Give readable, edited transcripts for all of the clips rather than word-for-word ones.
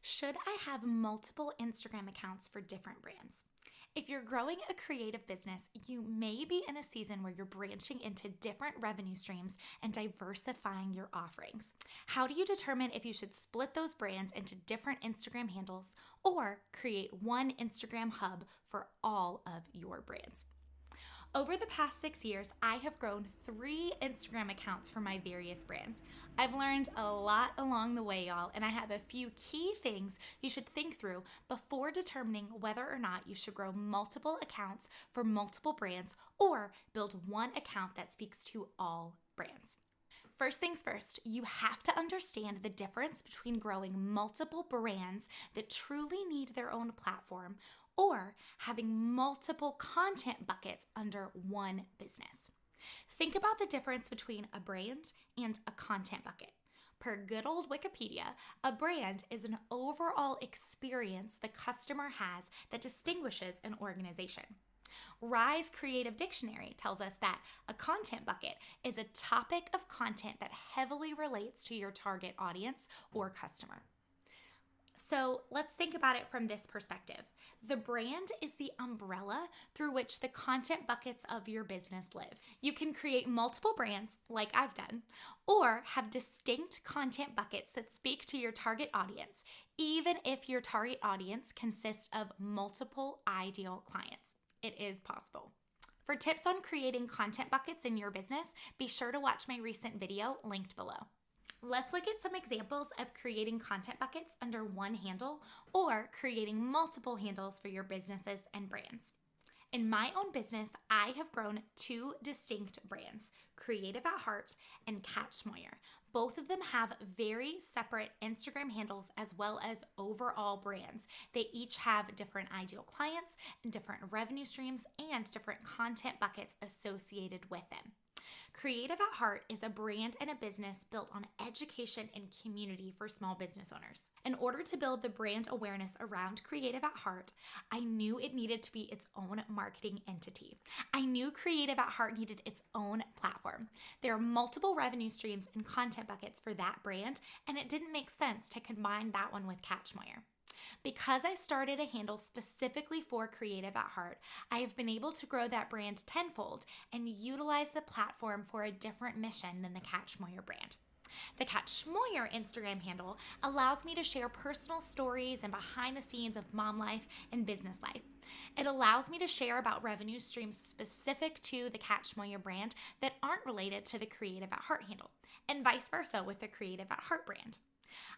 Should I have multiple Instagram accounts for different brands? If you're growing a creative business, you may be in a season where you're branching into different revenue streams and diversifying your offerings. How do you determine if you should split those brands into different Instagram handles or create one Instagram hub for all of your brands? Over the past 6 years, I have grown 3 Instagram accounts for my various brands. I've learned a lot along the way, y'all, and I have a few key things you should think through before determining whether or not you should grow multiple accounts for multiple brands or build one account that speaks to all brands. First things first, you have to understand the difference between growing multiple brands that truly need their own platform or having multiple content buckets under one business. Think about the difference between a brand and a content bucket. Per good old Wikipedia, a brand is an overall experience the customer has that distinguishes an organization. Rise Creative Dictionary tells us that a content bucket is a topic of content that heavily relates to your target audience or customer. So let's think about it from this perspective. The brand is the umbrella through which the content buckets of your business live. You can create multiple brands, like I've done, or have distinct content buckets that speak to your target audience, even if your target audience consists of multiple ideal clients. It is possible. For tips on creating content buckets in your business, be sure to watch my recent video linked below. Let's look at some examples of creating content buckets under one handle or creating multiple handles for your businesses and brands. In my own business, I have grown 2 distinct brands, Creative at Heart and Catch Moyer. Both of them have very separate Instagram handles as well as overall brands. They each have different ideal clients and different revenue streams and different content buckets associated with them. Creative at Heart is a brand and a business built on education and community for small business owners. In order to build the brand awareness around Creative at Heart, I knew it needed to be its own marketing entity. I knew Creative at Heart needed its own platform. There are multiple revenue streams and content buckets for that brand, and it didn't make sense to combine that one with Catch Moyer. Because I started a handle specifically for Creative at Heart, I have been able to grow that brand tenfold and utilize the platform for a different mission than the Catch Moyer brand. The Catch Moyer Instagram handle allows me to share personal stories and behind the scenes of mom life and business life. It allows me to share about revenue streams specific to the Catch Moyer brand that aren't related to the Creative at Heart handle, and vice versa with the Creative at Heart brand.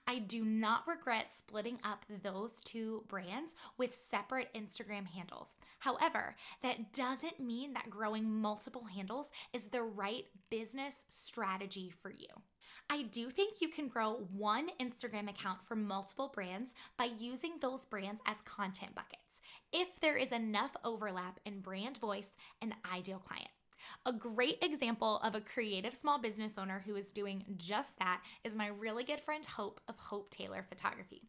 I do not regret splitting up those 2 brands with separate Instagram handles. However, that doesn't mean that growing multiple handles is the right business strategy for you. I do think you can grow one Instagram account for multiple brands by using those brands as content buckets, if there is enough overlap in brand voice and ideal client. A great example of a creative small business owner who is doing just that is my really good friend Hope of Hope Taylor Photography.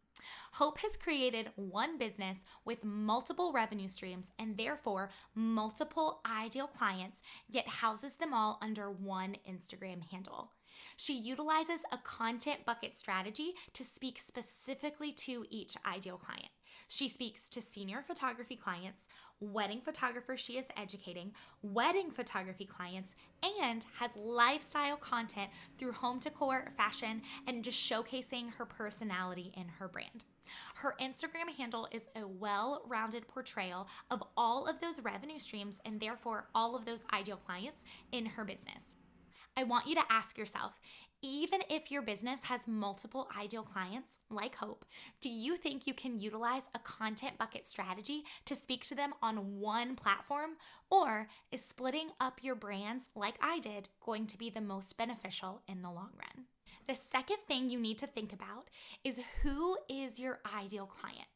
Hope has created one business with multiple revenue streams and therefore multiple ideal clients, yet houses them all under one Instagram handle. She utilizes a content bucket strategy to speak specifically to each ideal client. She speaks to senior photography clients, wedding photographers she is educating, wedding photography clients, and has lifestyle content through home decor, fashion, and just showcasing her personality in her brand. Her Instagram handle is a well-rounded portrayal of all of those revenue streams and therefore all of those ideal clients in her business. I want you to ask yourself, even if your business has multiple ideal clients, like Hope, do you think you can utilize a content bucket strategy to speak to them on one platform? Or is splitting up your brands, like I did, going to be the most beneficial in the long run? The second thing you need to think about is who is your ideal client?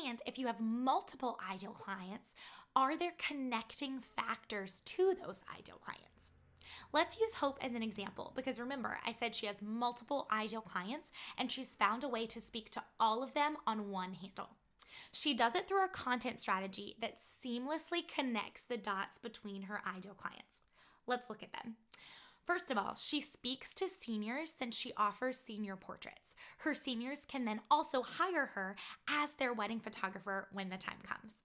And if you have multiple ideal clients, are there connecting factors to those ideal clients? Let's use Hope as an example because remember, I said she has multiple ideal clients and she's found a way to speak to all of them on one handle. She does it through a content strategy that seamlessly connects the dots between her ideal clients. Let's look at them. First of all, she speaks to seniors since she offers senior portraits. Her seniors can then also hire her as their wedding photographer when the time comes.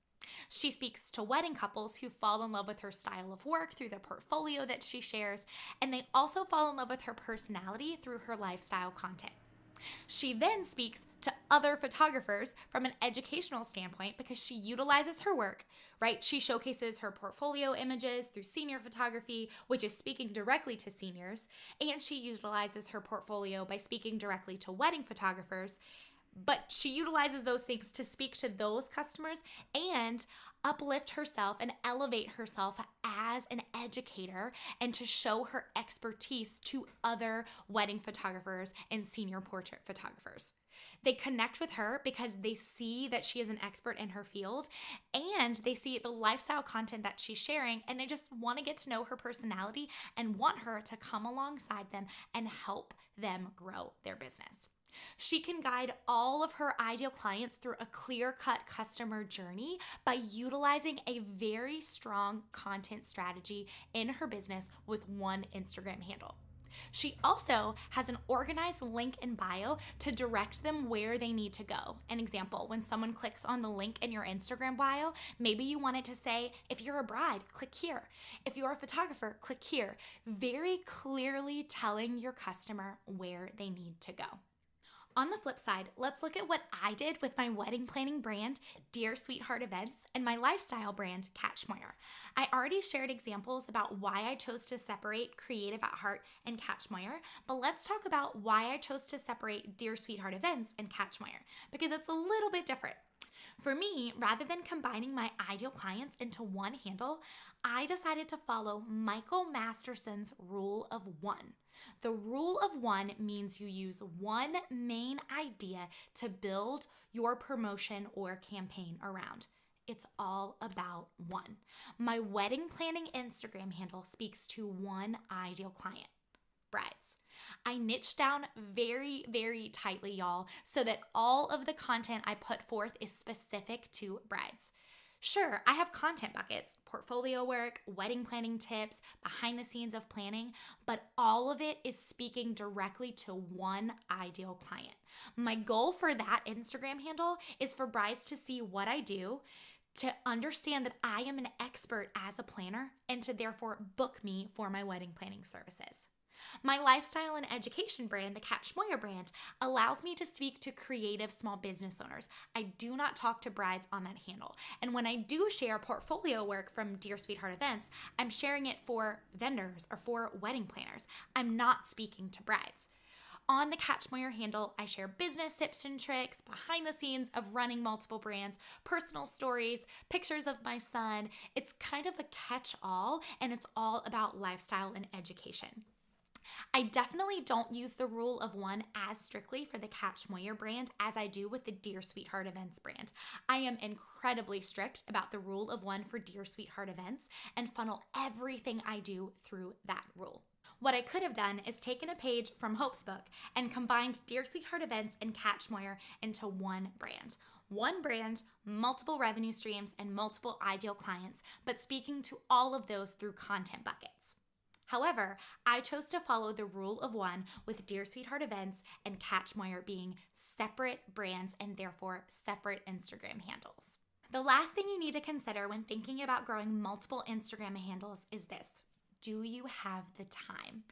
She speaks to wedding couples who fall in love with her style of work through the portfolio that she shares, and they also fall in love with her personality through her lifestyle content. She then speaks to other photographers from an educational standpoint because she utilizes her work, right? She showcases her portfolio images through senior photography, which is speaking directly to seniors, and she utilizes her portfolio by speaking directly to wedding photographers. But she utilizes those things to speak to those customers and uplift herself and elevate herself as an educator and to show her expertise to other wedding photographers and senior portrait photographers. They connect with her because they see that she is an expert in her field and they see the lifestyle content that she's sharing, and they just want to get to know her personality and want her to come alongside them and help them grow their business. She can guide all of her ideal clients through a clear-cut customer journey by utilizing a very strong content strategy in her business with one Instagram handle. She also has an organized link in bio to direct them where they need to go. An example, when someone clicks on the link in your Instagram bio, maybe you want it to say, if you're a bride, click here. If you're a photographer, click here. Very clearly telling your customer where they need to go. On the flip side, let's look at what I did with my wedding planning brand, Dear Sweetheart Events, and my lifestyle brand, Catch Moyer. I already shared examples about why I chose to separate Creative at Heart and Catch Moyer, but let's talk about why I chose to separate Dear Sweetheart Events and Catch Moyer, because it's a little bit different. For me, rather than combining my ideal clients into one handle, I decided to follow Michael Masterson's Rule of One. The Rule of One means you use one main idea to build your promotion or campaign around. It's all about one. My wedding planning Instagram handle speaks to one ideal client: brides. I niched down very, very tightly, y'all, so that all of the content I put forth is specific to brides. Sure, I have content buckets, portfolio work, wedding planning tips, behind the scenes of planning, but all of it is speaking directly to one ideal client. My goal for that Instagram handle is for brides to see what I do, to understand that I am an expert as a planner, and to therefore book me for my wedding planning services. My lifestyle and education brand, the Catch Moyer brand, allows me to speak to creative small business owners. I do not talk to brides on that handle. And when I do share portfolio work from Dear Sweetheart Events, I'm sharing it for vendors or for wedding planners. I'm not speaking to brides. On the Catch Moyer handle, I share business tips and tricks, behind the scenes of running multiple brands, personal stories, pictures of my son. It's kind of a catch-all, and it's all about lifestyle and education. I definitely don't use the Rule of One as strictly for the Catch Moyer brand as I do with the Dear Sweetheart Events brand. I am incredibly strict about the Rule of One for Dear Sweetheart Events and funnel everything I do through that rule. What I could have done is taken a page from Hope's book and combined Dear Sweetheart Events and Catch Moyer into one brand. One brand, multiple revenue streams, and multiple ideal clients, but speaking to all of those through content buckets. However, I chose to follow the Rule of One with Dear Sweetheart Events and Catch Moyer being separate brands and therefore separate Instagram handles. The last thing you need to consider when thinking about growing multiple Instagram handles is this: do you have the time?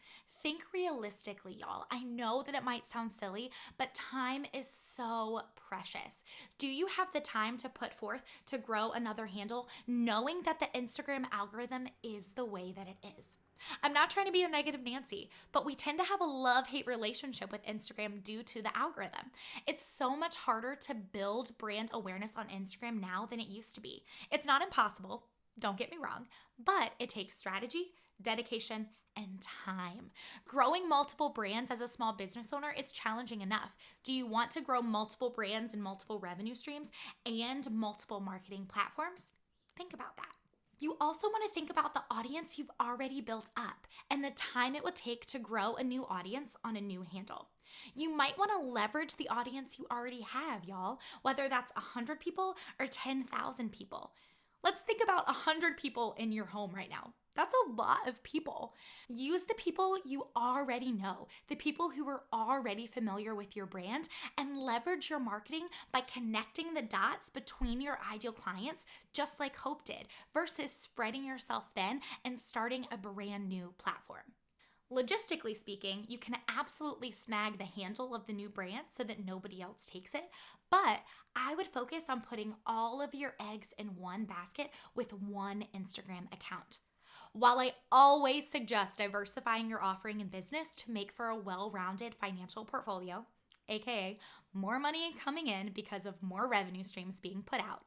Think realistically, y'all. I know that it might sound silly, but time is so precious. Do you have the time to put forth to grow another handle, knowing that the Instagram algorithm is the way that it is? I'm not trying to be a negative Nancy, but we tend to have a love-hate relationship with Instagram due to the algorithm. It's so much harder to build brand awareness on Instagram now than it used to be. It's not impossible, don't get me wrong, but it takes strategy, dedication, and time. Growing multiple brands as a small business owner is challenging enough. Do you want to grow multiple brands and multiple revenue streams and multiple marketing platforms? Think about that. You also want to think about the audience you've already built up and the time it would take to grow a new audience on a new handle. You might want to leverage the audience you already have, y'all, whether that's 100 people or 10,000 people. Let's think about 100 people in your home right now. That's a lot of people. Use the people you already know, the people who are already familiar with your brand, and leverage your marketing by connecting the dots between your ideal clients, just like Hope did, versus spreading yourself thin and starting a brand new platform. Logistically speaking, you can absolutely snag the handle of the new brand so that nobody else takes it, but I would focus on putting all of your eggs in one basket with one Instagram account. While I always suggest diversifying your offering in business to make for a well-rounded financial portfolio, aka more money coming in because of more revenue streams being put out,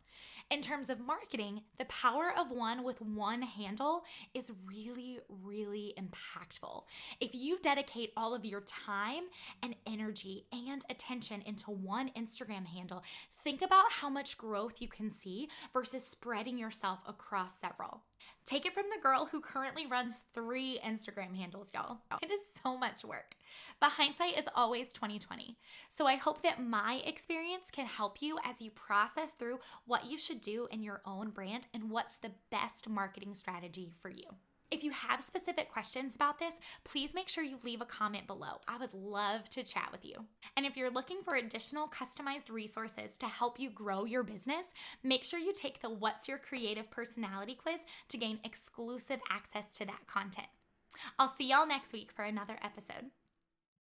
in terms of marketing, the power of one with one handle is really, really impactful. If you dedicate all of your time and energy and attention into one Instagram handle, think about how much growth you can see versus spreading yourself across several. Take it from the girl who currently runs 3 Instagram handles, y'all. It is so much work. But hindsight is always 20/20. So I hope that my experience can help you as you process through what you should do in your own brand and what's the best marketing strategy for you. If you have specific questions about this, please make sure you leave a comment below. I would love to chat with you. And if you're looking for additional customized resources to help you grow your business, make sure you take the What's Your Creative Personality quiz to gain exclusive access to that content. I'll see y'all next week for another episode.